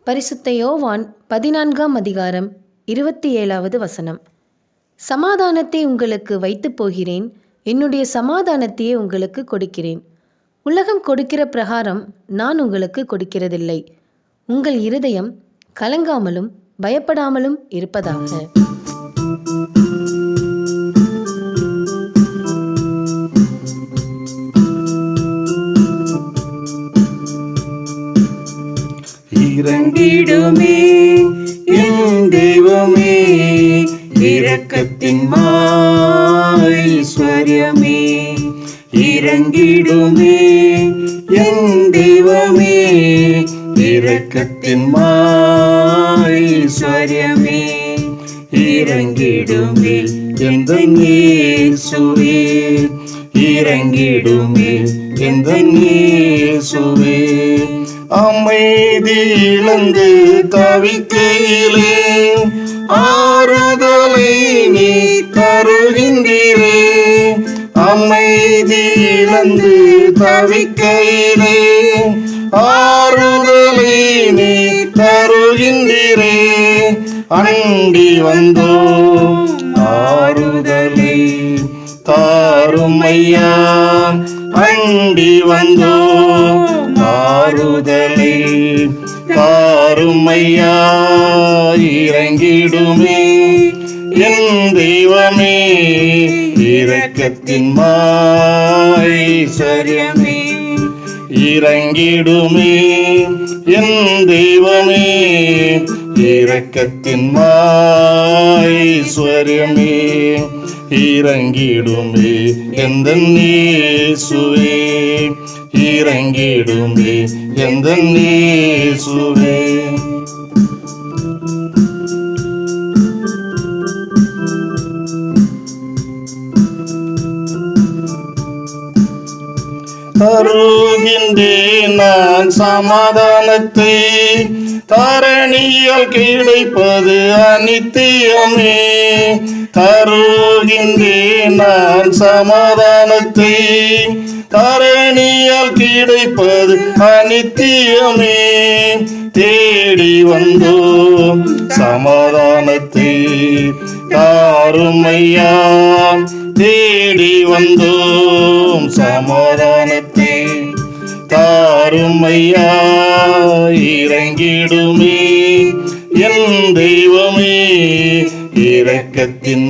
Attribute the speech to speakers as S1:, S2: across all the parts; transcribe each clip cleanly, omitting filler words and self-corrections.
S1: பரிசுத்த யோவான் 14ஆம் அதிகாரம் 27வது வசனம். சமாதானத்தை உங்களுக்கு வைத்துப் போகிறேன், என்னுடைய சமாதானத்தையே உங்களுக்கு கொடுக்கிறேன். உலகம் கொடுக்கிற பிரகாரம் நான் உங்களுக்கு கொடுக்கிறதில்லை. உங்கள் இருதயம் கலங்காமலும் பயப்படாமலும் இருப்பதாக.
S2: இறங்கிடுமே என் தெய்வமே, இரக்கத்தின் ஐஸ்வர்யமே. இறங்கிடுமே என் தெய்வமே, இரக்கத்தின் ஐஸ்வர்யமே. இறங்கிடுமே எந்தன் இயேசுவே, இறங்கிடுமே எந்தன் இயேசுவே. அமைதி இழந்து தவிக்கையிலே ஆறுதலை நீ தருகின்றீரே. அமைதி இழந்து தவிக்கையிலே ஆறுதலை நீ தருகின்றீரே. அண்டி வந்தோம் ஆறுதலை தாரும் ஐயா, அண்டி வந்தோம் ஆறுதலை தாரும் ஐயா. இறங்கிடுமே என் தெய்வமே, இரக்கத்தின் ஐஸ்வர்யமே. இறங்கிடுமே என் தெய்வமே, இரக்கத்தின் ஐஸ்வர்யமே. இறங்கிடுமே எந்தன் இயேசுவே, இறங்கிடுமே எந்தன் இயேசுவே. தருகின்றேன் நான் சமாதானத்தை, தரணியால் கிடைப்பது அனித்தியமே. தருகின்றேன் நான் சமாதானத்தை, தரணியால் கிடைப்பது அனித்தியமே. தேடி வந்தோம் சமாதானத்தை தாரும் ஐயா, தேடி வந்தோம் சமாதானத்தை தாரும் ஐயா. இறங்கிடுமே என் தெய்வமே, இரக்கத்தின்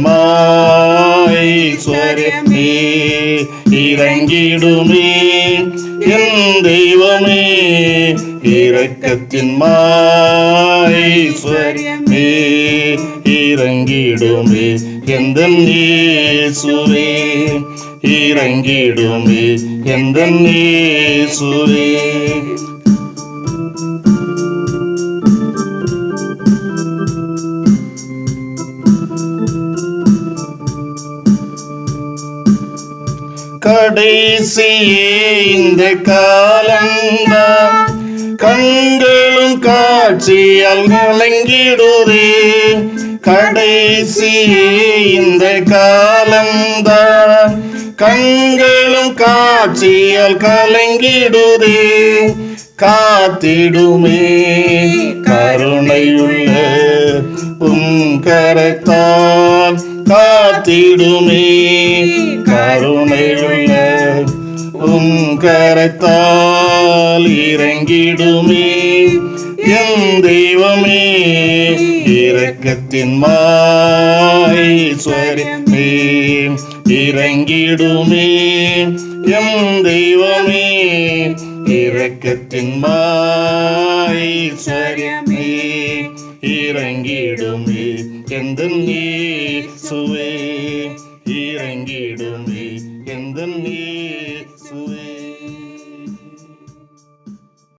S2: ஐஸ்வர்யமே. இறங்கிடுமே என் தெய்வமே, இரக்கத்தின் ஐஸ்வர்யமே. இறங்கிடுமே எந்தன் இயேசுவே, இறங்கிடுமே எந்தன் இயேசுவே. கடைசியே இந்த காலம்தான், கண்களும் காட்சியால் கலங்கிடுதே. கடைசியே இந்த காலம்தான், கண்களும் காட்சியால் கலங்கிடுதே. காத்திடுமே கருணையுள்ள கரத்தால், காத்திடுமே கருணையுள்ள கரத்தால். இறங்கிடுமே என் தெய்வமே, இரக்கத்தின் ஐஸ்வர்யமே. இறங்கிடுமே என் தெய்வமே, இரக்கத்தின் ஐஸ்வர்யமே. இறங்கிடுமே எந்தன் இயேசுவே, இறங்கிடுமே